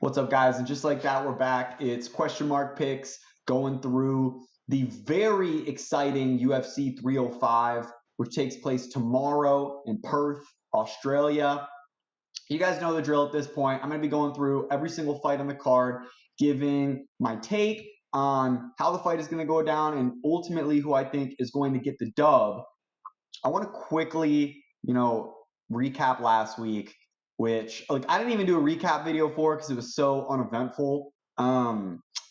What's up, guys? And just like that, we're back. It's question mark picks going through the very exciting UFC 305, which takes place tomorrow in Perth, Australia. You guys know the drill at this point. I'm going to be going through every single fight on the card, giving my take on how the fight is going to go down and ultimately who I think is going to get the dub. I want to quickly, recap last week, which I didn't even do a recap video for because it was so uneventful.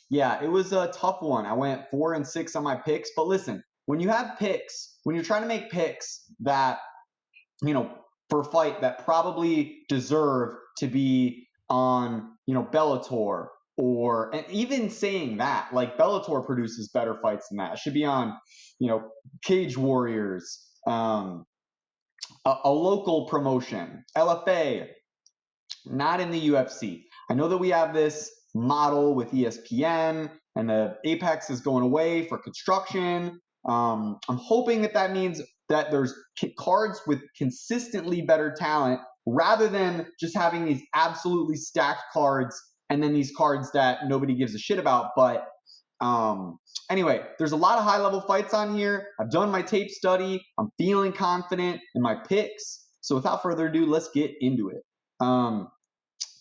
Yeah, it was a tough one. I went 4-6 on my picks, but listen, when you have picks, when you're trying to make picks that, for a fight that probably deserve to be on, Bellator, and even saying that, like Bellator produces better fights than that. It should be on, Cage Warriors, a local promotion, LFA, not in the UFC. I know that we have this model with ESPN and the Apex is going away for construction. I'm hoping that means that there's cards with consistently better talent rather than just having these absolutely stacked cards and then these cards that nobody gives a shit about. But anyway, there's a lot of high-level fights on here. I've done my tape study. I'm feeling confident in my picks. So without further ado, let's get into it.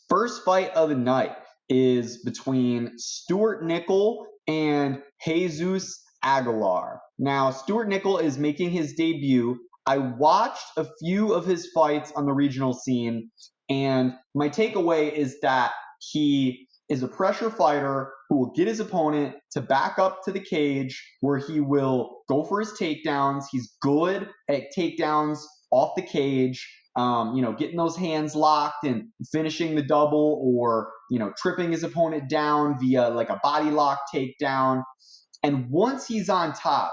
First fight of the night is between Stewart Nicoll and Jesus Aguilar. Now, Stewart Nicoll is making his debut. I watched a few of his fights on the regional scene, and my takeaway is that he is a pressure fighter who will get his opponent to back up to the cage where he will go for his takedowns. He's good at takedowns off the cage, getting those hands locked and finishing the double or, tripping his opponent down via like a body lock takedown. And once he's on top,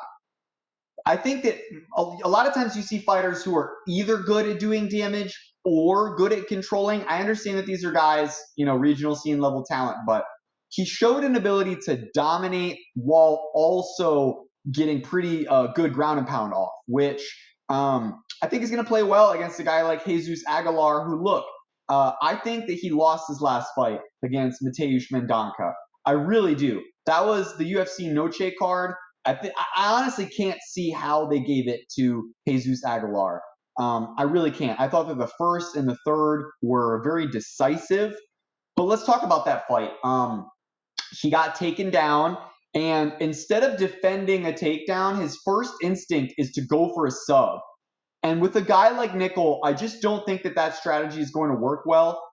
I think that a lot of times you see fighters who are either good at doing damage or good at controlling. I understand that these are guys, regional scene level talent, but he showed an ability to dominate while also getting pretty good ground and pound off, which I think is going to play well against a guy like Jesus Aguilar, who, look, I think that he lost his last fight against Mateusz Mendonca. I really do. That was the UFC Noche card. I honestly can't see how they gave it to Jesus Aguilar. I really can't. I thought that the first and the third were very decisive. But let's talk about that fight. He got taken down, and instead of defending a takedown, his first instinct is to go for a sub. And with a guy like Nicoll, I just don't think that strategy is going to work well.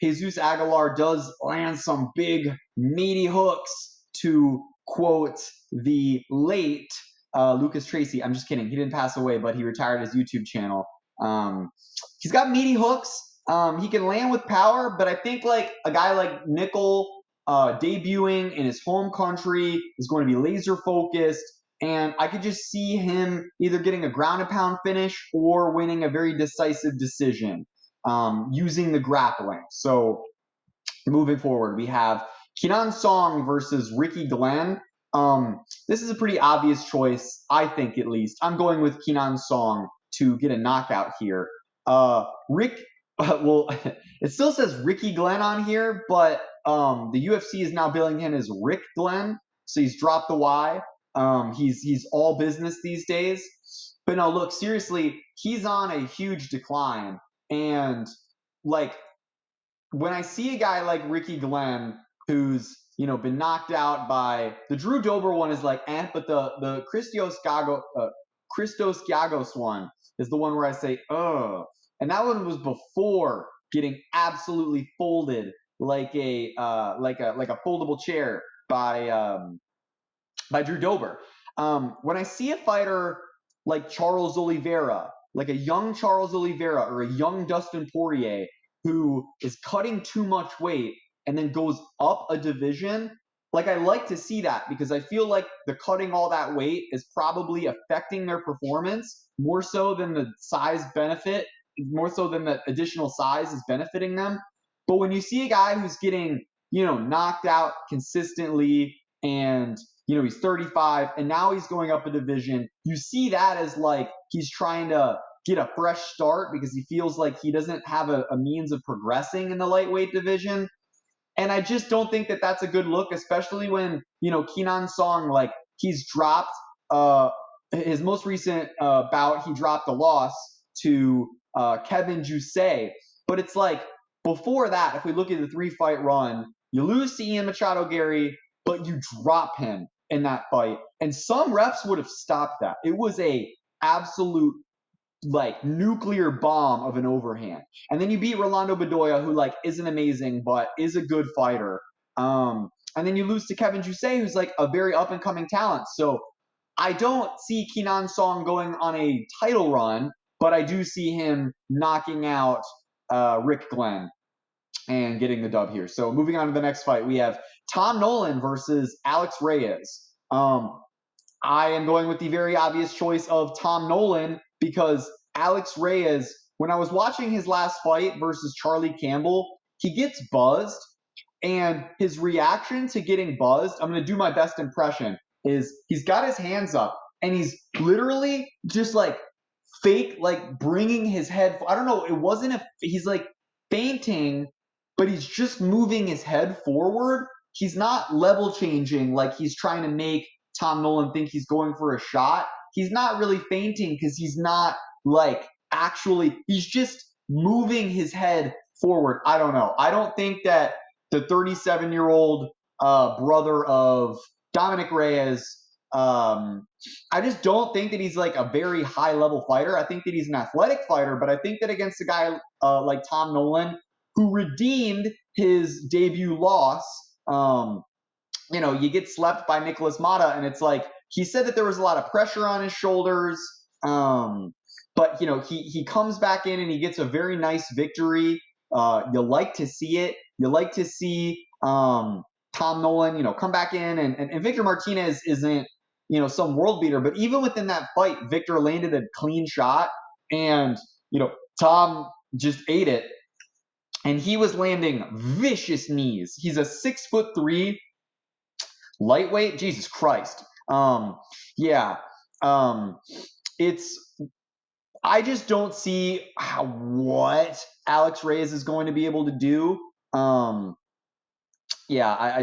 Jesus Aguilar does land some big, meaty hooks, to quote the late Lucas Tracy. I'm just kidding. He didn't pass away, but he retired his YouTube channel. He's got meaty hooks. He can land with power, but I think like a guy like Nicoll debuting in his home country is going to be laser focused. And I could just see him either getting a ground and pound finish or winning a very decisive decision using the grappling. So moving forward, we have Kenan Song versus Ricky Glenn. This is a pretty obvious choice, I think, at least. I'm going with Kenan Song to get a knockout here. It still says Ricky Glenn on here, but the UFC is now billing him as Rick Glenn, so he's dropped the Y. He's all business these days. But no, look, seriously, he's on a huge decline. And like when I see a guy like Ricky Glenn, who's been knocked out by the Drew Dober one is like, but the Christos Giagos one is the one where I say, oh, and that one was before getting absolutely folded like a foldable chair by Drew Dober. When I see a fighter like Charles Oliveira, like a young Charles Oliveira or a young Dustin Poirier, who is cutting too much weight and then goes up a division, like I like to see that because I feel like the cutting all that weight is probably affecting their performance more so than the size benefit, more so than the additional size is benefiting them. But when you see a guy who's getting, knocked out consistently and, he's 35 and now he's going up a division, you see that as like he's trying to get a fresh start because he feels like he doesn't have a means of progressing in the lightweight division. And I just don't think that that's a good look, especially when, Kenan Song, like, he's dropped his most recent bout, he dropped a loss to Kevin Jusay. But it's like, before that, if we look at the 3-fight run, you lose to Ian Machado Gary, but you drop him in that fight. And some refs would have stopped that. It was a absolute like nuclear bomb of an overhand. And then you beat Rolando Bedoya, who like isn't amazing, but is a good fighter. And then you lose to Kevin Jusay, who's like a very up and coming talent. So I don't see Kenan Song going on a title run, but I do see him knocking out Rick Glenn and getting the dub here. So moving on to the next fight, we have Tom Nolan versus Alex Reyes. I am going with the very obvious choice of Tom Nolan because Alex Reyes, when I was watching his last fight versus Charlie Campbell, he gets buzzed, and his reaction to getting buzzed, I'm going to do my best impression, is he's got his hands up, and he's literally just like fake, like bringing his head. I don't know. It wasn't he's like fainting, but he's just moving his head forward. He's not level changing like he's trying to make Tom Nolan think he's going for a shot. He's not really fainting because he's not like actually, he's just moving his head forward. I don't know. I don't think that the 37-year-old brother of Dominic Reyes, I just don't think that he's like a very high level fighter. I think that he's an athletic fighter, but I think that against a guy like Tom Nolan, who redeemed his debut loss, you get slept by Nicholas Mata, and it's like he said that there was a lot of pressure on his shoulders. But he comes back in and he gets a very nice victory. You like to see it. You like to see Tom Nolan, come back in, and Victor Martinez isn't some world beater, but even within that fight, Victor landed a clean shot, and Tom just ate it, and he was landing vicious knees. He's a 6'3" lightweight. Jesus Christ. I just don't see what Alex Reyes is going to be able to do. I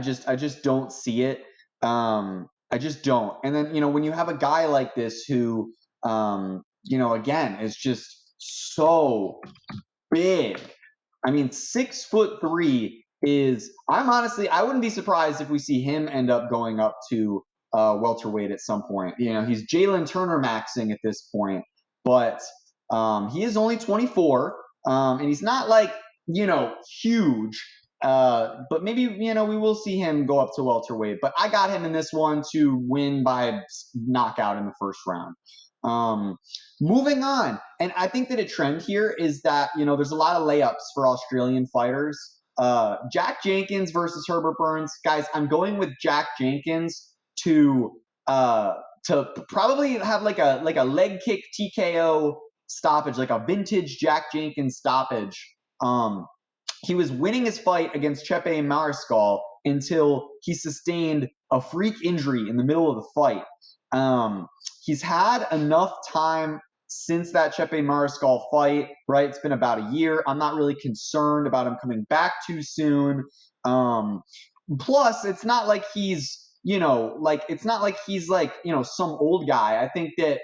just don't see it. I just don't. And then, when you have a guy like this who, again, is just so big. I mean, 6'3" I wouldn't be surprised if we see him end up going up to welterweight at some point. He's Jalen Turner maxing at this point, but he is only 24, and he's not like, huge. But maybe, we will see him go up to welterweight. But I got him in this one to win by knockout in the first round. Moving on, and I think that a trend here is that there's a lot of layups for Australian fighters. Jack Jenkins versus Herbert Burns, guys. I'm going with Jack Jenkins to probably have like a leg kick TKO stoppage, like a vintage Jack Jenkins stoppage. He was winning his fight against Chepe Mariscal until he sustained a freak injury in the middle of the fight. He's had enough time since that Chepe Mariscal fight, right? It's been about a year. I'm not really concerned about him coming back too soon. Plus, it's not like he's, some old guy. I think that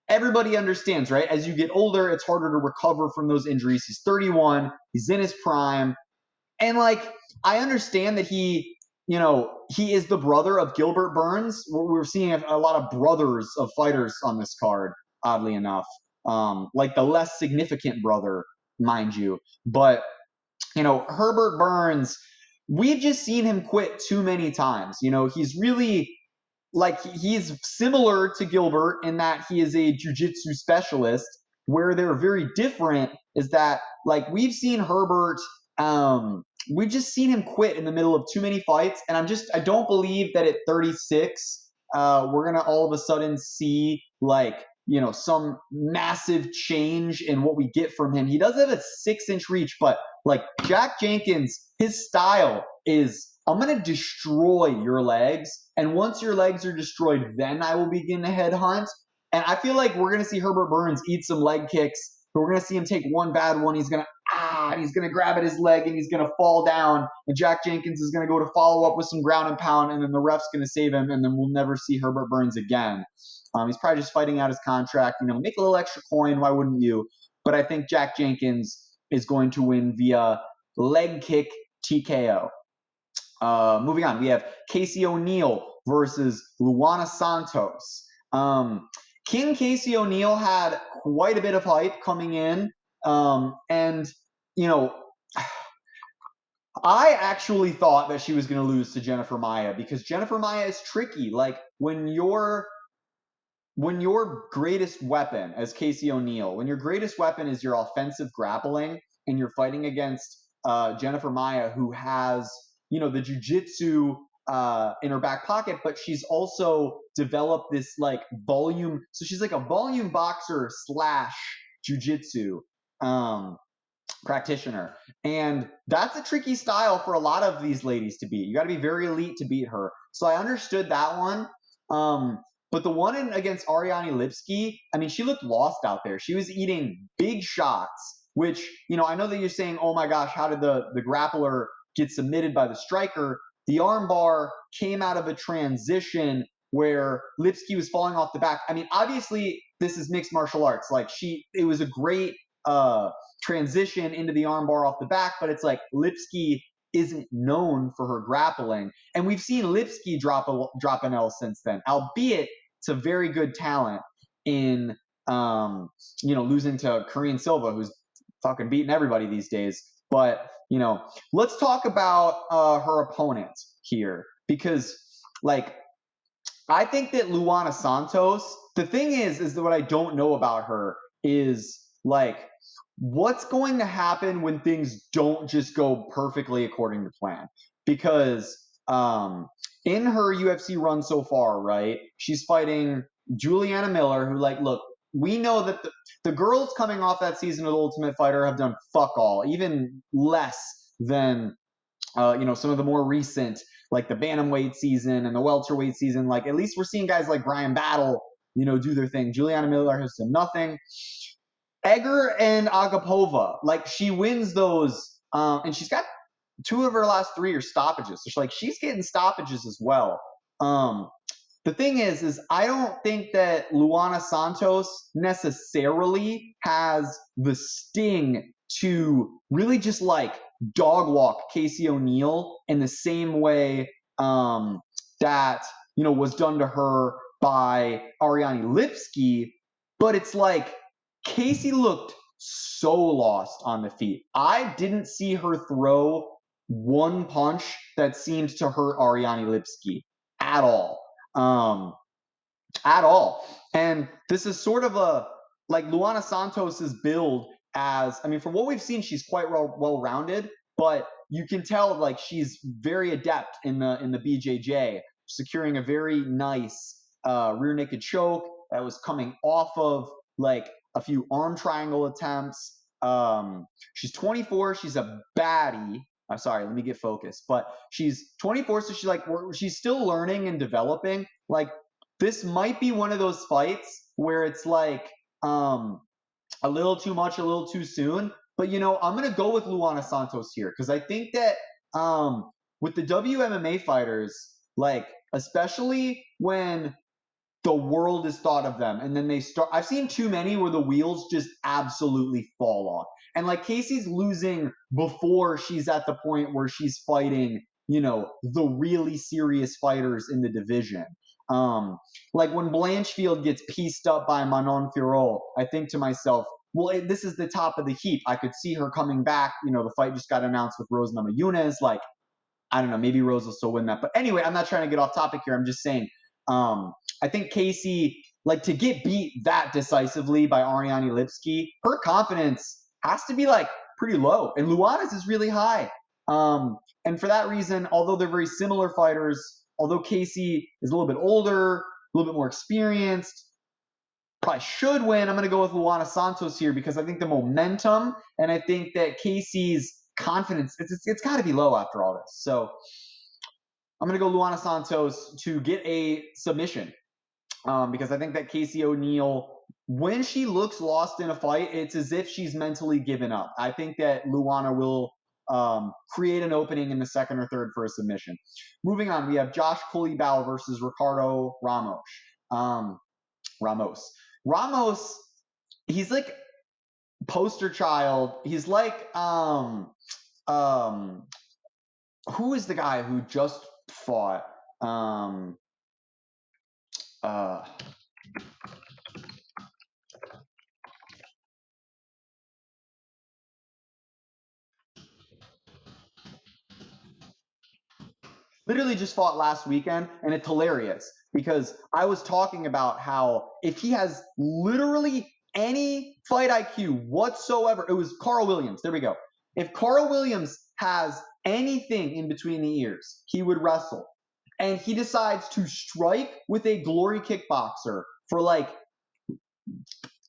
everybody understands, right? As you get older, it's harder to recover from those injuries. He's 31. He's in his prime. And, I understand that he is the brother of Gilbert Burns. We're seeing a lot of brothers of fighters on this card, oddly enough. Like the less significant brother, mind you. But, Herbert Burns, we've just seen him quit too many times. He's really he's similar to Gilbert in that he is a jiu-jitsu specialist. Where they're very different is that we've seen Herbert, we've just seen him quit in the middle of too many fights, and I don't believe that at 36 we're gonna all of a sudden see some massive change in what we get from him. He does have a 6-inch reach, but Jack Jenkins, his style is, I'm going to destroy your legs, and once your legs are destroyed, then I will begin to headhunt. And I feel like we're going to see Herbert Burns eat some leg kicks. We're going to see him take one bad one. He's going to, and he's going to grab at his leg and he's going to fall down. And Jack Jenkins is going to go to follow up with some ground and pound, and then the ref's going to save him, and then we'll never see Herbert Burns again. He's probably just fighting out his contract. Make a little extra coin. Why wouldn't you? But I think Jack Jenkins is going to win via leg kick TKO. Moving on, we have Casey O'Neill versus Luana Santos. King Casey O'Neill had quite a bit of hype coming in. And, I actually thought that she was going to lose to Jennifer Maia because Jennifer Maia is tricky. Like when your greatest weapon as Casey O'Neill, when your greatest weapon is your offensive grappling and you're fighting against Jennifer Maia, who has, the jiu-jitsu in her back pocket, but she's also developed this like volume. So she's like a volume boxer / jiu-jitsu practitioner. And that's a tricky style for a lot of these ladies to beat. You got to be very elite to beat her. So I understood that one. But the one against Ariane Lipski, she looked lost out there. She was eating big shots, which, I know that you're saying, oh my gosh, how did the grappler get submitted by the striker? The armbar came out of a transition where Lipski was falling off the back. Obviously, this is mixed martial arts. It was a great transition into the armbar off the back, but it's like Lipski isn't known for her grappling. And we've seen Lipski drop an L since then, albeit it's a very good talent in, losing to Korean Silva, who's fucking beating everybody these days. But, let's talk about her opponent here because, I think that Luana Santos, the thing is that what I don't know about her is, what's going to happen when things don't just go perfectly according to plan? Because in her UFC run so far, right, she's fighting Juliana Miller, who, look, we know that the girls coming off that season of The Ultimate Fighter have done fuck all, even less than, some of the more recent, like the bantamweight season and the welterweight season. At least we're seeing guys like Brian Battle, do their thing. Juliana Miller has done nothing. Egger and Agapova, she wins those, and she's got 2 of her last 3 are stoppages. So she's getting stoppages as well. The thing is I don't think that Luana Santos necessarily has the sting to really just dog walk Casey O'Neill in the same way that was done to her by Ariane Lipski. But it's Casey looked so lost on the feet. I didn't see her throw one punch that seemed to hurt Ariane Lipski at all. At all. And this is sort of Luana Santos's build as, from what we've seen, she's quite well-rounded, but you can tell she's very adept in the BJJ, securing a very nice rear naked choke that was coming off of a few arm triangle attempts. She's 24. She's a baddie. I'm sorry, let me get focused. But she's 24, so she's still learning and developing. This might be one of those fights where it's a little too much, a little too soon. But I'm gonna go with Luana Santos here because I think that with the WMMA fighters, especially when the world is thought of them and then they start, I've seen too many where the wheels just absolutely fall off. And Casey's losing before she's at the point where she's fighting, the really serious fighters in the division. When Blanchfield gets pieced up by Manon Fiorot, I think to myself, well, this is the top of the heap. I could see her coming back. The fight just got announced with Rose Namajunas. I don't know, maybe Rose will still win that. But anyway, I'm not trying to get off topic here. I'm just saying, I think Casey, to get beat that decisively by Ariane Lipski, her confidence has to be pretty low. And Luana's is really high. And for that reason, although they're very similar fighters, although Casey is a little bit older, a little bit more experienced, probably should win, I'm going to go with Luana Santos here because I think the momentum and I think that Casey's confidence, it's got to be low after all this. So I'm going to go Luana Santos to get a submission because I think that Casey O'Neill when she looks lost in a fight, it's as if she's mentally given up. I think that Luana will create an opening in the second or third for a submission. Moving on, we have Josh Culibao versus Ricardo Ramos. Ramos, he's like poster child. He's like who is the guy who just fought? Literally just fought last weekend, and it's hilarious because I was talking about how if he has literally any fight IQ whatsoever, it was Carl Williams. There we go. If Carl Williams has anything in between the ears, he would wrestle. And he decides to strike with a glory kickboxer for like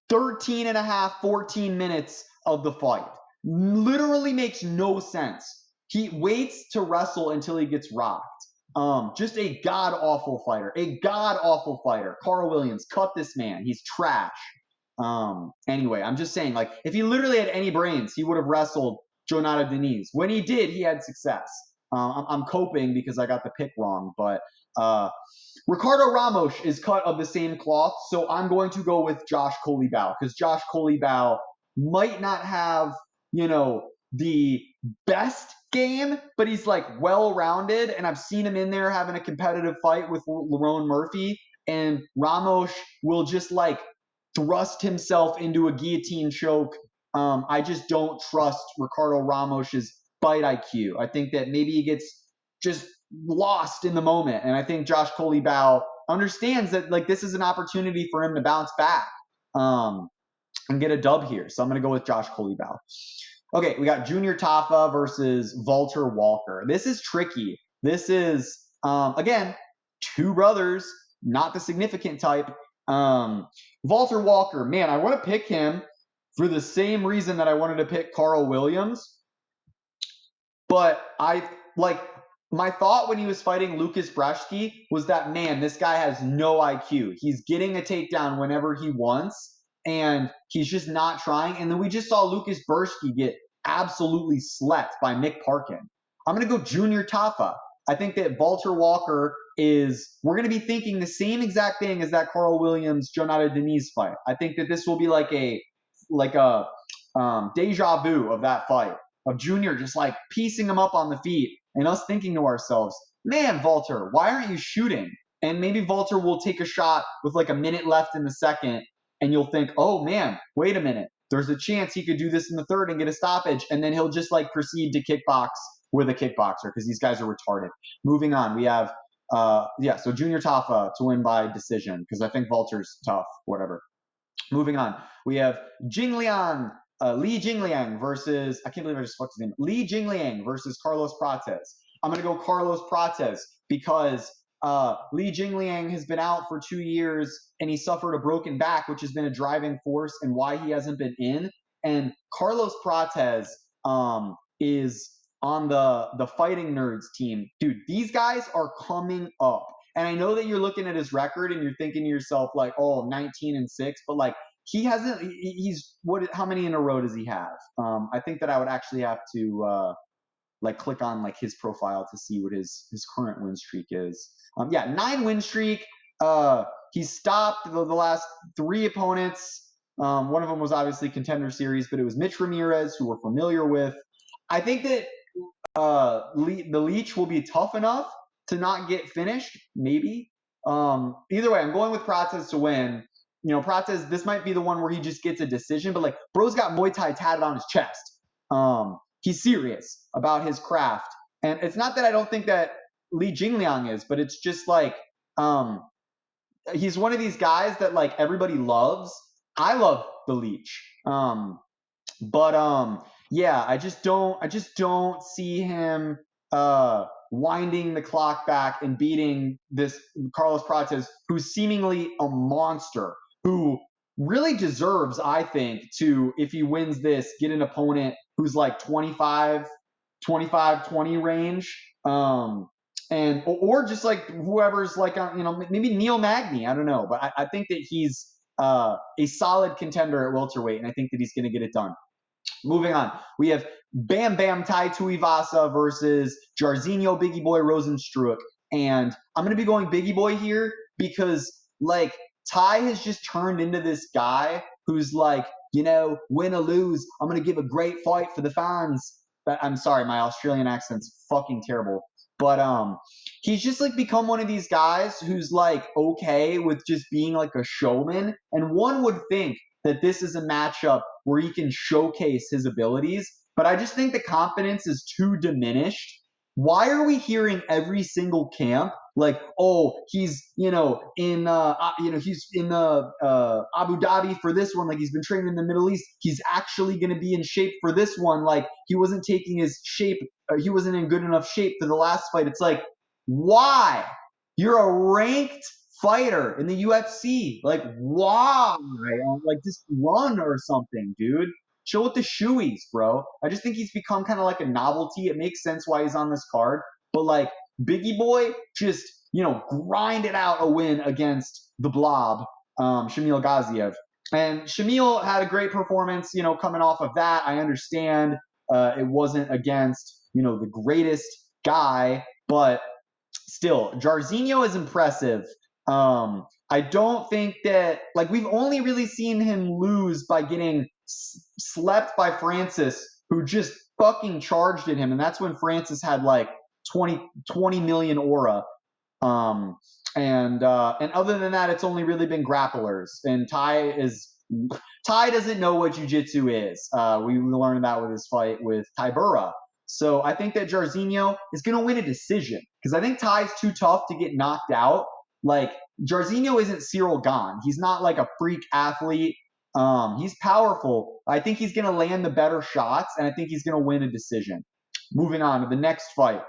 13 and a half, 14 minutes of the fight. Literally makes no sense. He waits to wrestle until he gets rocked. Just a god-awful fighter. A god-awful fighter. Carl Williams, cut this man. He's trash. Anyway, I'm just saying, like, if he literally had any brains, he would have wrestled Jonata Diniz. When he did, he had success. I'm coping because I got the pick wrong, but Ricardo Ramos is cut of the same cloth, so I'm going to go with Josh Culibao because Josh Culibao might not have, the best game, but he's like well-rounded, and I've seen him in there having a competitive fight with Lerone Murphy, and Ramos will just like thrust himself into a guillotine choke. I just don't trust Ricardo Ramos's fight IQ. I think that maybe he gets just lost in the moment, and I think Josh Culibao understands that like this is an opportunity for him to bounce back and get a dub here. So I'm going to go with Josh Culibao. Okay, we got Junior Tafa versus Valter Walker. This is tricky. This is, again, two brothers, not the significant type. Valter Walker, man, I want to pick him for the same reason that I wanted to pick Carl Williams. But my thought when he was fighting Lucas Brzeski was that, man, this guy has no IQ. He's getting a takedown whenever he wants, and he's just not trying. And then we just saw Lucas Brzeski get absolutely slept by Mick Parkin. I'm going to go Junior Tafa. I think that Valter Walker we're going to be thinking the same exact thing as that Carl Williams Jonata Diniz fight. I think that this will be like a deja vu of that fight, of Junior just like piecing him up on the feet and us thinking to ourselves, man, Valter, why aren't you shooting? And maybe Valter will take a shot with like a minute left in the second, and you'll think, oh man, wait a minute. There's a chance he could do this in the third and get a stoppage, and then he'll just like proceed to kickbox with a kickboxer because these guys are retarded. Moving on, we have, so Junior Tafa to win by decision because I think Valter's tough, whatever. Moving on, we have Jingliang, Li Jingliang versus, I can't believe I just fucked his name, Li Jingliang versus Carlos Prates. I'm going to go Carlos Prates because Li Jingliang has been out for 2 years and he suffered a broken back, which has been a driving force and why he hasn't been in. And Carlos Prates is on the Fighting Nerds team. Dude, these guys are coming up. And I know that you're looking at his record and you're thinking to yourself like, oh, 19-6, but like he hasn't, how many in a row does he have? I think that I would actually have to click on like his profile to see what his current win streak is. 9 win streak. He stopped the last 3 opponents. One of them was obviously Contender Series, but it was Mitch Ramirez, who we're familiar with. I think that the Leech will be tough enough to not get finished, maybe. Either way, I'm going with Prates to win. Prates, this might be the one where he just gets a decision, but like bro's got Muay Thai tatted on his chest. He's serious about his craft. And it's not that I don't think that Li Jingliang is, but it's just like he's one of these guys that like everybody loves. I love the Leech. I just don't see him winding the clock back and beating this Carlos Prates, who's seemingly a monster, who really deserves, I think, to, if he wins this, get an opponent who's like 25, 20 range. Or just like whoever's like, maybe Neil Magny. I don't know. But I think that he's a solid contender at welterweight, and I think that he's going to get it done. Moving on, we have Bam Bam Tai Tuivasa versus Jairzinho Biggie Boy Rozenstruik. And I'm going to be going Biggie Boy here because, like, Tai has just turned into this guy who's like, you know, win or lose, I'm going to give a great fight for the fans. But I'm sorry, my Australian accent's fucking terrible. But he's just like become one of these guys who's like okay with just being like a showman. And one would think that this is a matchup where he can showcase his abilities, but I just think the confidence is too diminished. Why are we hearing every single camp like, oh, he's he's in Abu Dhabi for this one, like he's been training in the Middle East, he's actually going to be in shape for this one, like he wasn't taking his shape, he wasn't in good enough shape for the last fight. It's like, why? You're a ranked fighter in the UFC. Like, why? Like, just run or something, dude. Chill with the shoeies, bro. I just think he's become kind of like a novelty. It makes sense why he's on this card. But, like, Biggie Boy just, grinded out a win against the Blob, Shamil Gaziev. And Shamil had a great performance, coming off of that. I understand it wasn't against, the greatest guy, but still, Jairzinho is impressive. I don't think that, like, we've only really seen him lose by getting slept by Francis, who just fucking charged at him. And that's when Francis had like 20 million aura. And other than that, it's only really been grapplers. And Tai doesn't know what jiu-jitsu is. We learned that with his fight with Tybura. So I think that Jairzinho is going to win a decision because I think Tai's too tough to get knocked out. Like, Jairzinho isn't Cyril Gane. He's not like a freak athlete. He's powerful. I think he's going to land the better shots, and I think he's going to win a decision. Moving on to the next fight.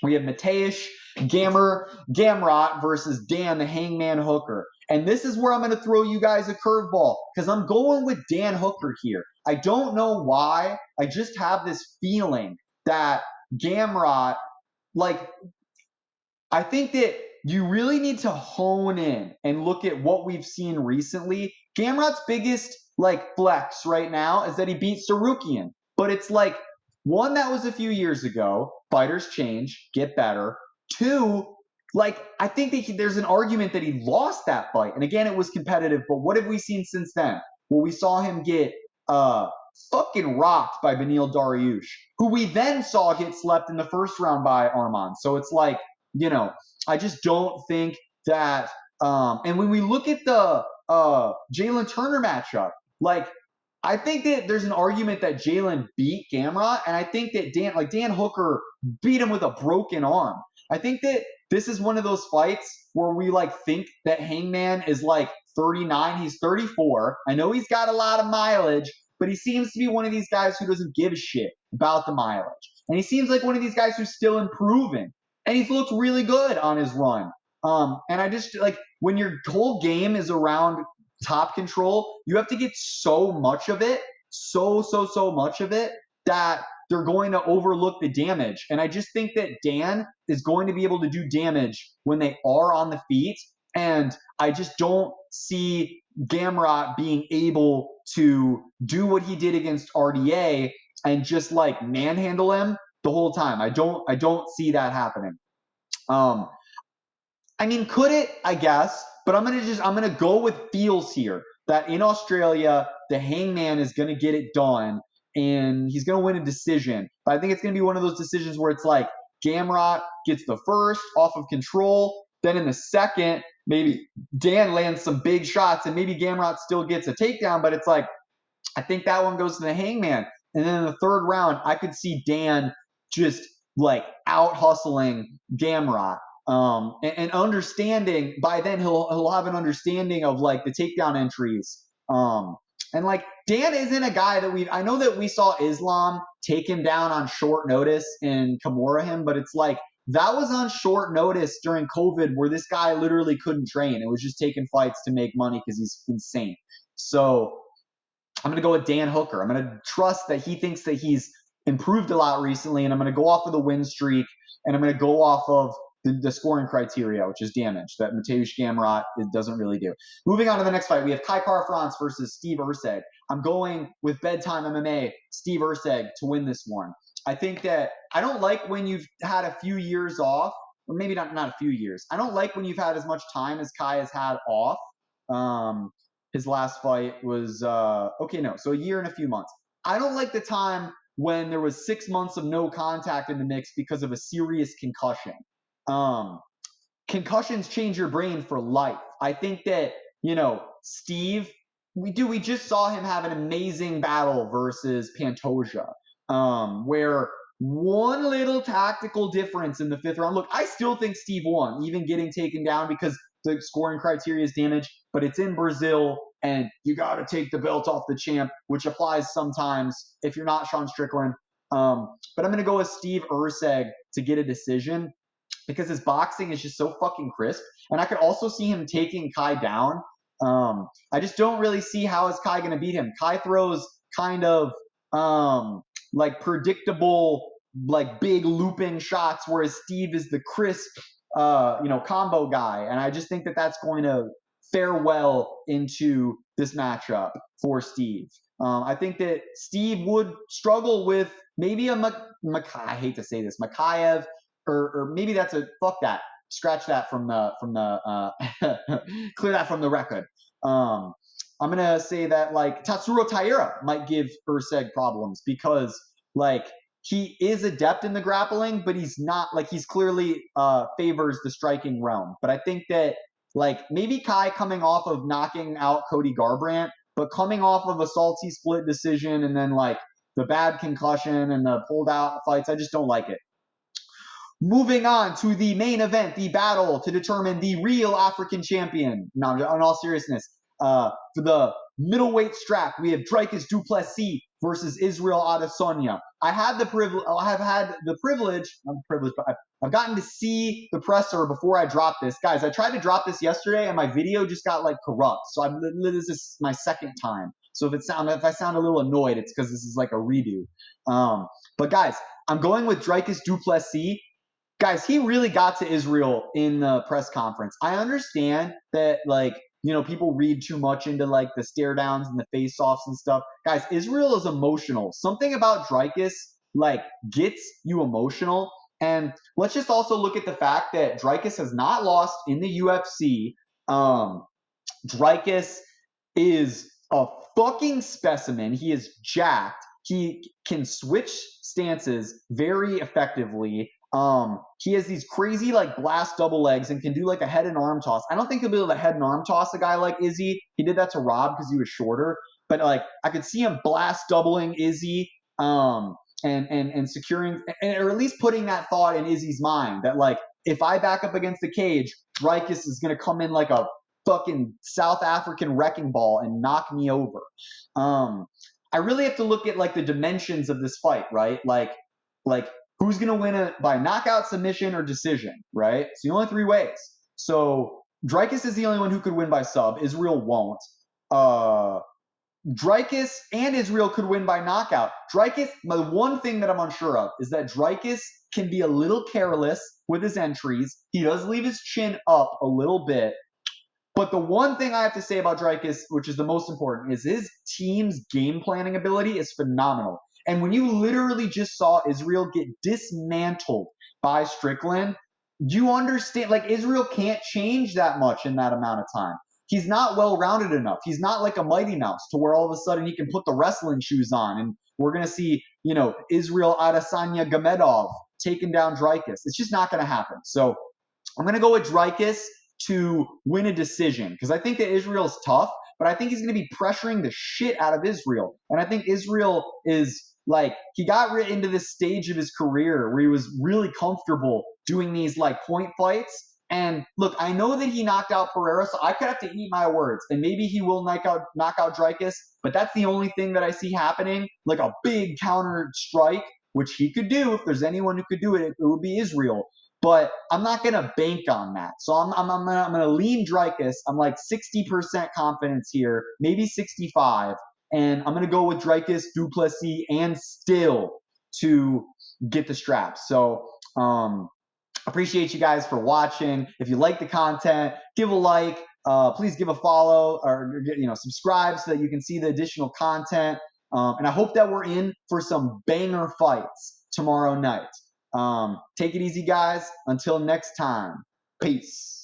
We have Mateusz Gamrot versus Dan the Hangman Hooker. And this is where I'm going to throw you guys a curveball because I'm going with Dan Hooker here. I don't know why. I just have this feeling that Gamrot, like, I think that you really need to hone in and look at what we've seen recently. Gamrot's biggest, like, flex right now is that he beat Sarukian. But it's like, one, that was a few years ago. Fighters change, get better. Two, like, I think that there's an argument that he lost that fight. And again, it was competitive. But what have we seen since then? Well, we saw him get fucking rocked by Beneil Dariush, who we then saw get slept in the first round by Arman. So it's like, I just don't think that. And when we look at the Jalen Turner matchup, like, I think that there's an argument that Jalen beat Gamrot, and I think that Dan Hooker beat him with a broken arm. I think that this is one of those fights where we like think that Hangman is like 39, he's 34. I know he's got a lot of mileage, but he seems to be one of these guys who doesn't give a shit about the mileage. And he seems like one of these guys who's still improving. And he's looked really good on his run. And I just, like, when your whole game is around top control, you have to get so much of it, so much of it, that they're going to overlook the damage. And I just think that Dan is going to be able to do damage when they are on the feet. And I just don't see Gamrot being able to do what he did against RDA and just like manhandle him the whole time. I don't see that happening. I mean, could it? I guess, but I'm gonna go with feels here that in Australia the Hangman is gonna get it done and he's gonna win a decision. But I think it's gonna be one of those decisions where it's like Gamrot gets the first off of control, then in the second maybe Dan lands some big shots and maybe Gamrot still gets a takedown, but it's like I think that one goes to the Hangman. And then in the third round, I could see Dan just like out hustling Gamrot. And understanding by then he'll have an understanding of like the takedown entries. And like Dan isn't a guy that I know that we saw Islam take him down on short notice and Kimura him, but it's like that was on short notice during COVID where this guy literally couldn't train. It was just taking fights to make money because he's insane. So I'm going to go with Dan Hooker. I'm going to trust that he thinks that he's improved a lot recently, and I'm going to go off of the win streak, and I'm going to go off of the scoring criteria, which is damage, that Mateusz Gamrot doesn't really do. Moving on to the next fight, we have Kai Kara-France versus Steve Erceg. I'm going with Bedtime MMA, Steve Erceg to win this one. I think that I don't like when you've had a few years off, or maybe not a few years. I don't like when you've had as much time as Kai has had off. His last fight was, so a year and a few months. I don't like the time when there was 6 months of no contact in the mix because of a serious concussion. Concussions change your brain for life. I think that, Steve, we just saw him have an amazing battle versus Pantoja, where one little tactical difference in the 5th round. Look, I still think Steve won, even getting taken down because the scoring criteria is damage, but it's in Brazil, and you got to take the belt off the champ, which applies sometimes if you're not Sean Strickland. But I'm going to go with Steve Erceg to get a decision because his boxing is just so fucking crisp. And I could also see him taking Kai down. I just don't really see how is Kai going to beat him. Kai throws kind of like predictable, like big loop-in shots, whereas Steve is the crisp, combo guy. And I just think that that's going to fare well into this matchup for Steve. I think that Steve would struggle with maybe a I hate to say this, Makayev, or maybe that's a fuck that. Scratch that from the clear that from the record. I'm gonna say that like Tatsuro Taira might give Erceg problems because like he is adept in the grappling, but he's not like he's clearly favors the striking realm. But I think that like maybe Kai coming off of knocking out Cody Garbrandt, but coming off of a salty split decision and then like the bad concussion and the pulled out fights, I just don't like it. Moving on to the main event, the battle to determine the real African champion. No, in all seriousness, for the middleweight strap, we have Dricus du Plessis versus Israel Adesanya. I've had the privilege, but I've gotten to see the presser before I dropped this. Guys, I tried to drop this yesterday and my video just got like corrupt. So this is my 2nd time. So if I sound a little annoyed, it's because this is like a redo. But guys, I'm going with Dricus du Plessis. Guys, he really got to Israel in the press conference. I understand that, like, people read too much into, like, the stare downs and the face-offs and stuff. Guys, Israel is emotional. Something about Dricus, like, gets you emotional. And let's just also look at the fact that Dricus has not lost in the UFC. Dricus is a fucking specimen. He is jacked. He can switch stances very effectively. He has these crazy like blast double legs and can do like a head and arm toss. I don't think he'll be able to head and arm toss a guy like Izzy. He did that to Rob because he was shorter. But like I could see him blast doubling Izzy, and securing, or at least putting that thought in Izzy's mind that like if I back up against the cage, Dricus is gonna come in like a fucking South African wrecking ball and knock me over. I really have to look at like the dimensions of this fight, right? Like who's going to win by knockout, submission, or decision, right? It's the only 3 ways. So Dricus is the only one who could win by sub. Israel won't. Dricus and Israel could win by knockout. Dricus, the one thing that I'm unsure of is that Dricus can be a little careless with his entries. He does leave his chin up a little bit. But the one thing I have to say about Dricus, which is the most important, is his team's game planning ability is phenomenal. And when you literally just saw Israel get dismantled by Strickland, you understand, like, Israel can't change that much in that amount of time. He's not well-rounded enough. He's not like a Mighty Mouse to where all of a sudden he can put the wrestling shoes on and we're going to see, Israel Adesanya Gamedov taking down Dricus. It's just not going to happen. So I'm going to go with Dricus to win a decision because I think that Israel's tough, but I think he's going to be pressuring the shit out of Israel. And I think Israel is like, he got into this stage of his career where he was really comfortable doing these like point fights. And look, I know that he knocked out Pereira, so I could have to eat my words. And maybe he will knock out Dricus, but that's the only thing that I see happening, like a big counter strike, which he could do. If there's anyone who could do it, it would be Israel. But I'm not going to bank on that. So I'm going to lean Dricus. I'm like 60% confidence here, maybe 65. And I'm going to go with Dricus, du Plessis, and Still to get the strap. So Appreciate you guys for watching. If you like the content, give a like. Please give a follow or subscribe so that you can see the additional content. And I hope that we're in for some banger fights tomorrow night. Take it easy, guys. Until next time, peace.